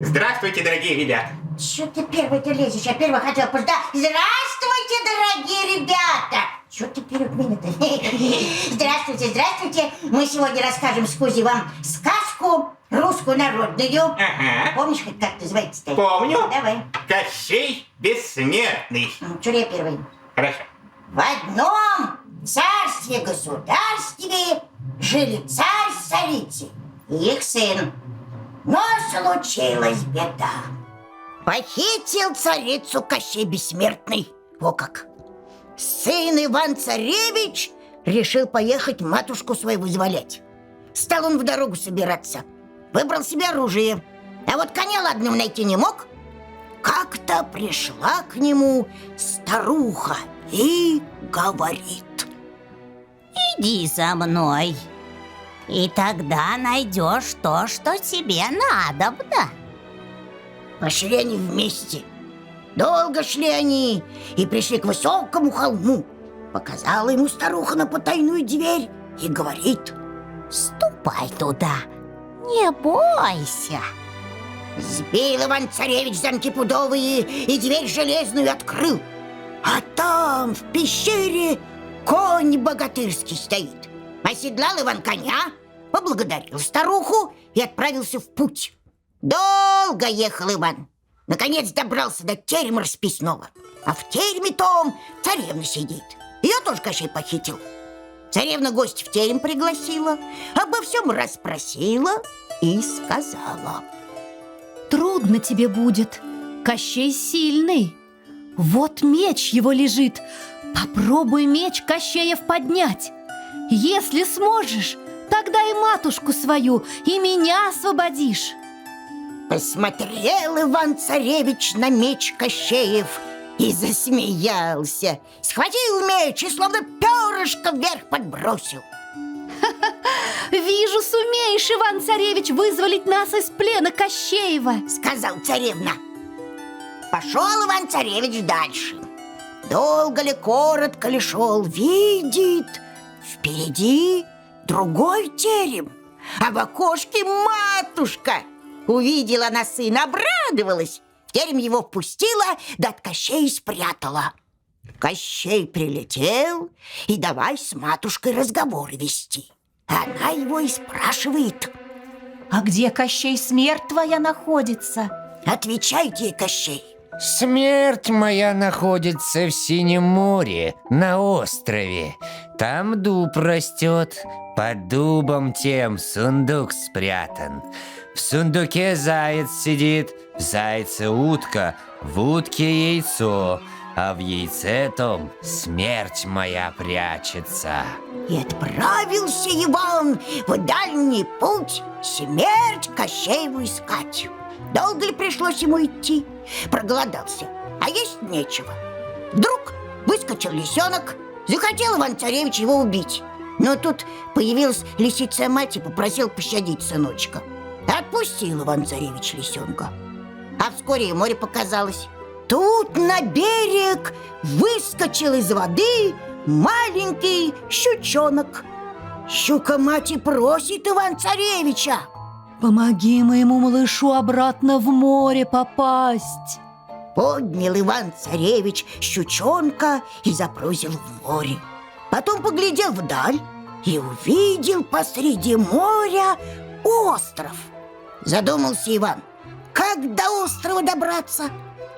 Здравствуйте, дорогие ребята. Чё ты первый-то лезешь? Я первый хотел пождать. Здравствуйте, дорогие ребята! Чё ты перед меня-то? Здравствуйте, здравствуйте. Мы сегодня расскажем с Кузей вам сказку русскую народную. Ага. Помнишь, как называется-то? Помню. Давай. Кощей Бессмертный. Чё я первый? Хорошо. В одном царстве-государстве жили царь с царицей и их сын. Но случилась беда. Похитил царицу Кощей Бессмертный. О как! Сын Иван-Царевич решил поехать матушку свою вызволять. Стал он в дорогу собираться. Выбрал себе оружие. А вот коня ладным найти не мог. Как-то пришла к нему старуха и говорит: иди за мной, и тогда найдешь то, что тебе надобно. Пошли они вместе. Долго шли они и пришли к высокому холму. Показала ему старуха на потайную дверь и говорит: ступай туда, не бойся. Сбил Иван-Царевич замки пудовые и дверь железную открыл. А там в пещере конь богатырский стоит. Оседлал Иван коня, поблагодарил старуху и отправился в путь. Долго ехал Иван. Наконец добрался до терема расписного. А в тереме том царевна сидит. Ее тоже Кощей похитил. Царевна гостя в терем пригласила, обо всем расспросила и сказала: трудно тебе будет, Кощей сильный. Вот меч его лежит. Попробуй меч Кощеев поднять. Если сможешь, тогда и матушку свою, и меня освободишь. Посмотрел Иван-Царевич на меч Кощеев и засмеялся. Схватил меч и словно перышко вверх подбросил. Вижу, сумеешь, Иван-Царевич, вызволить нас из плена Кощеева, сказал царевна. Пошел Иван-Царевич дальше. Долго ли, коротко ли шел, видит, впереди другой терем, а в окошке матушка. Увидела она сына, обрадовалась, в терем его впустила, да от Кощея спрятала. Кощей прилетел и давай с матушкой разговоры вести. Она его и спрашивает: а где, Кощей, смерть твоя находится? Отвечайте ей, Кощей. Смерть моя находится в Синем море, на острове. Там дуб растет, под дубом тем сундук спрятан. В сундуке заяц сидит, в зайце утка, в утке яйцо, а в яйце том смерть моя прячется. И отправился Иван в дальний путь смерть Кощееву искать. Долго ли пришлось ему идти? Проголодался, а есть нечего. Вдруг выскочил лисенок, захотел Иван-Царевич его убить. Но тут появилась лисица-мать и попросил пощадить сыночка. Отпустил Иван-Царевич лисенка. А вскоре и море показалось. Тут на берег выскочил из воды маленький щучонок. Щука-мать и просит Иван-Царевича: помоги моему малышу обратно в море попасть. Поднял Иван-Царевич щучонка и запрыгнул в море. Потом поглядел вдаль и увидел посреди моря остров. Задумался Иван, как до острова добраться.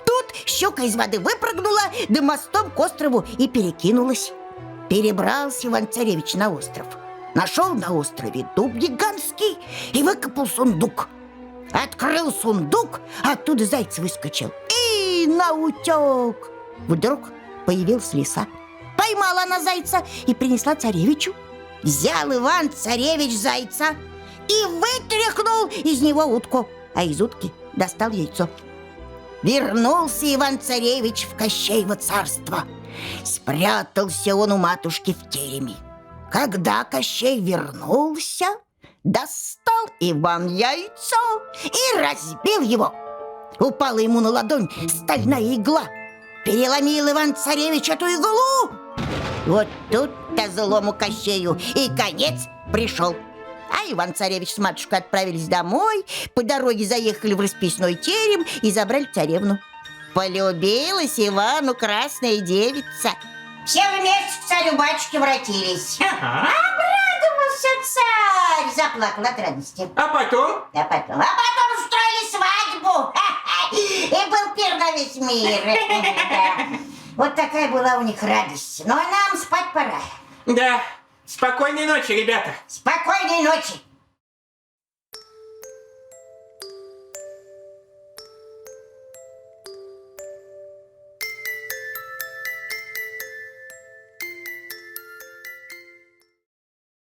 Тут щука из воды выпрыгнула, да мостом к острову и перекинулась. Перебрался Иван-Царевич на остров. Нашел на острове дуб гигантский и выкопал сундук. Открыл сундук, оттуда заяц выскочил и наутек. Вдруг появилась лиса. Поймала она зайца и принесла царевичу. Взял Иван-Царевич зайца и вытряхнул из него утку, а из утки достал яйцо. Вернулся Иван-Царевич в Кощеево царство. Спрятался он у матушки в тереме. Когда Кощей вернулся, достал Иван яйцо и разбил его. Упала ему на ладонь стальная игла. Переломил Иван-Царевич эту иглу. Вот тут-то злому Кощею и конец пришел. А Иван-царевич с матушкой отправились домой, по дороге заехали в расписной терем и забрали царевну. Полюбилась Ивану красная девица. Все вместе к царю-батюшке воротились. Обрадовался царь, заплакал от радости. А потом? А потом устроили свадьбу. И был пир на весь мир. Да. Вот такая была у них радость. Ну а нам спать пора. Да. Спокойной ночи, ребята. Спокойной ночи.